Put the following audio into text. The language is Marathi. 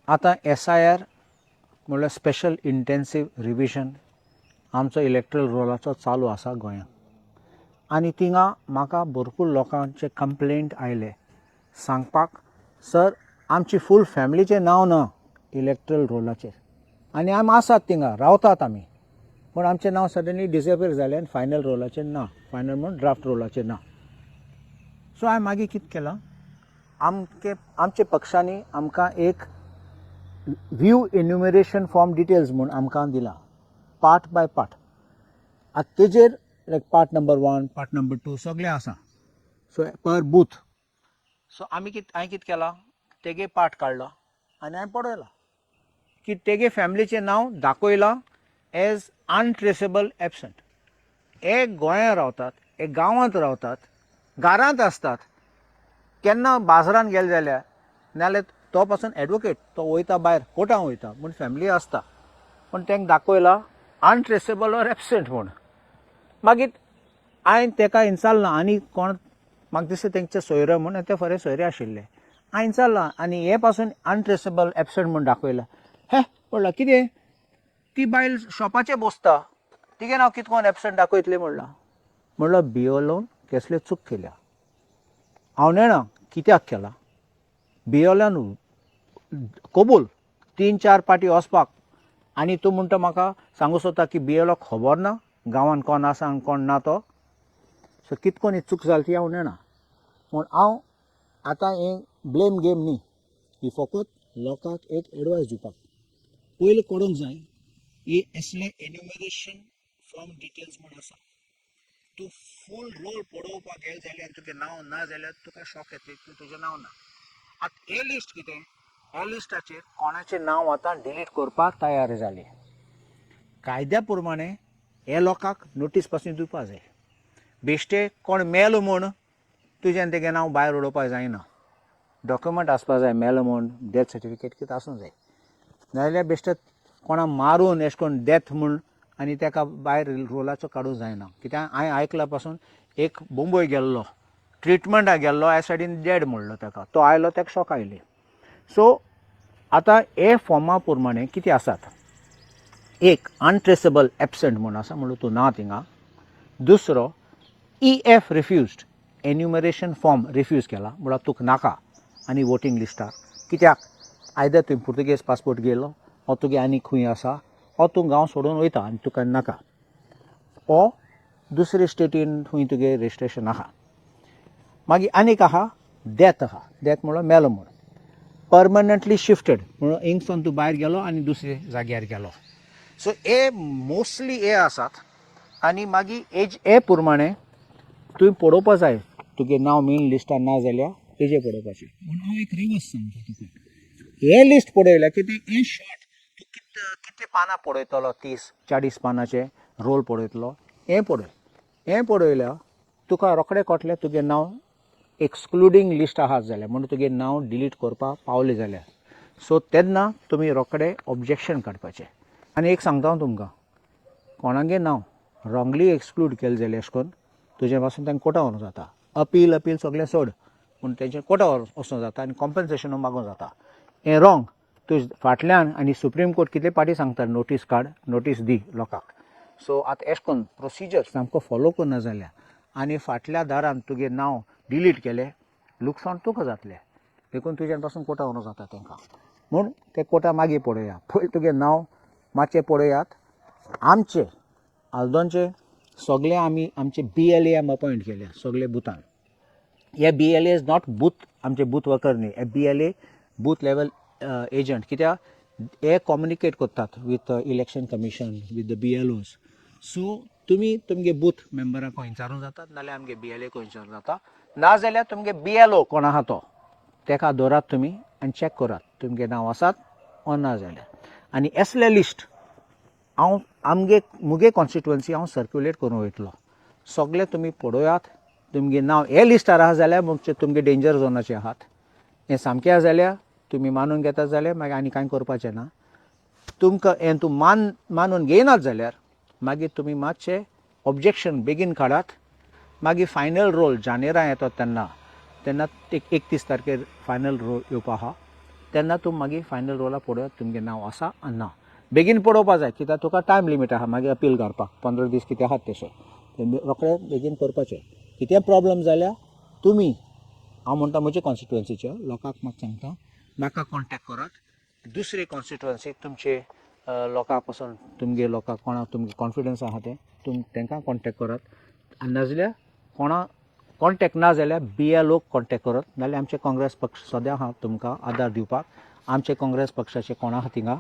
आतां SIR म्हणल्यार स्पेशल इंटेन्सीव रिविजन आमचो इलेक्ट्रल रोलाचो चालू आसा गोंयांत. आनी थिंगा म्हाका भरपूर लोकांचे कंप्लेंट आयले सांगपाक, सर आमची फूल फॅमिलीचें नांव ना इलेक्ट्रल रोलाचेर आनी आमी आसात थिंगा रावतात आमी, पूण आमचें नांव सडनली डिसअपियर जालें आनी फायनल रोलाचेर ना, फायनल म्हणून ड्राफ्ट रोलाचेर ना. सो हांवें मागीर कितें केलां, आमचे पक्षांनी आमकां एक व्यू एन्युमरेशन फॉर्म डिटेल्स म्हूण आमकां दिला पार्ट बाय पार्ट. आतां तेजेर लायक पार्ट नंबर 1 पार्ट नंबर 2 सगळें आसा. सो पर बूथ. सो हांवें कितें केलां, तेगे पार्ट काडलो आनी हांवें पळयला की तेगे फॅमिलीचें नांव दाखयलां एज अनट्रेसेबल एबसंट. हे गोंयांत रावतात, हे गांवांत रावतात, घरांत असतात, केन्ना बाजारांत गेले जाल्यार नाजाल्यार तो पासून एडवोकेट तो वयता भायर कोर्टांत वयता पूण फॅमिली आसता, पूण तांकां दाखयलां अनट्रेसेबल ऑर एबसंट म्हूण. मागीर हांवें ताका विचारलां आनी कोण, म्हाका दिसता तेंचे सोयरे म्हूण, ते खरे सोयरे आशिल्ले. हांवें विचारलां आनी हे पासून अनट्रेसेबल एबसंट म्हूण दाखयलां. म्हणलां कितें, ती बायल शॉपाचेर बसता, तिगे नांव कितें कोन्न एबसंट दाखयतलें म्हणलां BLOन कसले चूक केल्या. हांव नेणा कित्याक केला. BLOन कबूल 3-4 पाटी वचपाक, आनी तूं म्हणटा म्हाका सांगूं सोदता की BLOक खबर ना गांवांत कोण आसा आनी कोण ना तो. सो कितें कोन्न ही चूक जाली ती हांव नेणा. म्हूण हांव आतां हें ब्लेम गेम न्ही, ही फकत लोकांक एक एडवायस दिवपाक. पयलीं करूंक जाय ही असले एन्युमरेशन फॉर्म डिटेल्स म्हूण आसा. तूं फूल रोल पळोवपाक गेले जाल्यार तुजें नांव ना जाल्यार तुका शॉक येतलें की तुजें नांव ना. आतां हे लिस्ट कितें, ह्या लिस्टाचेर कोणाचें नांव आतां डिलीट करपाक तयार जालें. कायद्या प्रमाणे हे लोकांक नोटीस पासून दिवपाक जाय. बेश्टे कोण मेलो म्हूण तुजें तेगे नांव भायर उडोवपाक जायना. डॉक्युमेंट आसपाक जाय, मेलो म्हूण डेथ सर्टिफिकेट कितें आसूंक जाय. नाजाल्यार बेश्टे कोणा मारून अशें करून डेथ म्हूण आनी ताका भायर रोलाचो काडूंक जायना. कित्याक हांवें आयकला पासून एक मुंबय गेल्लो ट्रिटमेंटाक गेल्लो, ह्या सायडीन डेड म्हणलो ताका, तो आयलो ताका शॉक आयली. सो आतां हे फॉर्मा प्रमाणे कितें आसात, एक अनट्रेसेबल एबसंट म्हूण आसा म्हणून तूं ना थिंगा. दुसरो EF refused, enumeration form refuse केला म्हणल्यार तुका नाका आनी वोटींग लिस्टार. कित्याक आयदर तुवें पुर्तुगेज पासपोर्ट घेयलो, ओ तुगे आनी खंय आसा, ओ तूं गांव सोडून वयता आनी तुका नाका, ओ दुसरे स्टेटीन खंय तुगे रेजिस्ट्रेशन आहा. मागीर आनीक आहा डेथ आहा. डेथ म्हणल्यार मेलो म्हूण. परमनंटली शिफ्टेड म्हणून हिंगसून तूं भायर गेलो आनी दुसरे जाग्यार गेलो. सो हे मोस्टली हे आसात. आनी मागीर एज हे प्रमाणे तुवें पळोवपाक जाय तुगे नांव मेन लिस्टार ना जाल्यार तेजेर पळोवपाचें. पूण हांव एक रिवर्स सांगता तुका, हे लिस्ट पळयल्यार कितें हें शॉर्ट तूं कितले पानां पळयतलो, 30-40 पानांचे रोल पळयतलो, हें पळयल्यार तुका रोखडें कळटलें तुजें नांव एक्सक्लुडींग लिस्ट आहात जाल्यार, म्हणून तुजें नांव डिलीट करपाक पावलें जाल्यार. सो तेन्ना तुमी रोखडें ऑब्जेक्शन काडपाचें. आनी एक सांगता हांव तुमकां, कोणागें नांव रॉंगली एक्सक्लूड केलें जाल्यार अशें करून तुजे पासून तांकां कोर्टां व्हरूंक जाता. अपील सगळें सोड, पूण तेंचें कोर्टां वचूंक जाता आनी कॉम्पन्सेशन मागूंक जाता. हें रॉंग. तुज फाटल्यान आनी सुप्रीम कोर्ट कितले पाटी सांगता नोटीस काड, नोटीस दी लोकांक. सो आतां अशें करून प्रोसिजर सामको फॉलो करना जाल्यार आनी फाटल्या दारान तुजें नांव डिलीट केलें, लुकसाण तुका जातलें. देखून तुज्यान पासून कोर्टां व्हरूंक जाता तांकां. म्हूण ते कोर्टां मागीर पळोवया. पयलीं तुजें नांव मातशें पळयात. आमचे आल्दोनचे सगळे आमचे BLA अपॉयंट केल्या सगळे बुथान. हे BLA इज नॉट बूथ, आमचे बूथ वर्कर न्ही, हे BLA बूथ लेवल एजंट. कित्याक हे कम्युनिकेट करतात with election commission, with the BLOs. So तुमी तुमगे बूथ मेंबराक विचारूंक जातात, नाजाल्यार आमगे BLA विचारूंक जाता, नाजाल्यार तुमगे BLO कोण आहा तो ताका दवरात तुमी आनी चॅक करात तुमगे नांव आसात ओ ना जाल्यार. आनी असले लिस्ट हांव मुगे कॉन्स्टिट्युएन्सी हांव सर्क्युलेट करूं वयतलो. सगळे तुमी पळयात. तुमगे नांव हे लिस्टार आहा जाल्यार म्हणजे तुमगे डेंजर झोनाचे आहात. हें सामकें आहा जाल्यार तुमी मानून घेतात जाल्यार मागीर आनी कांय करपाचें ना. तुमकां हें तूं मानून घेयनात जाल्यार मागीर तुमी मातशें ऑब्जेक्शन बेगीन काडात. मागीर फायनल रोल जानेरां येता तेन्ना 31 तारखेर फायनल रोल येवपा आहा. तेन्ना तुमी मागीर फायनल रोला पळोवया तुमगे नांव आसा ना. बेगीन पळोवपा जाय कित्याक तुका टायम लिमीट आहा मागीर अपील करपाक 15 दीस कितें आहात तशें रोखडें बेगीन करपाचें. कितें प्रॉब्लम जाल्यार तुमी हांव म्हणटा म्हजे कॉन्स्टिट्युएन्सीचे लोकांक म्हाका सांगता म्हाका कॉन्टेक्ट करात. दुसरे कॉन्स्टिट्युएन्सीक तुमचे लोकां पासून तुमगे लोकांक कोणाक तुमगे कॉन्फिडन्स आहा ते तांकां कॉन्टेक्ट करात. नाजाल्यार कोणा कॉन्टेक्ट ना जाल्यार BLOक कॉन्टेक्ट करात. नाजाल्यार आमचे काँग्रेस पक्ष सद्या आहा तुमकां आदार दिवपाक. आमचे काँग्रेस पक्षाचे कोणा आहा थिंगा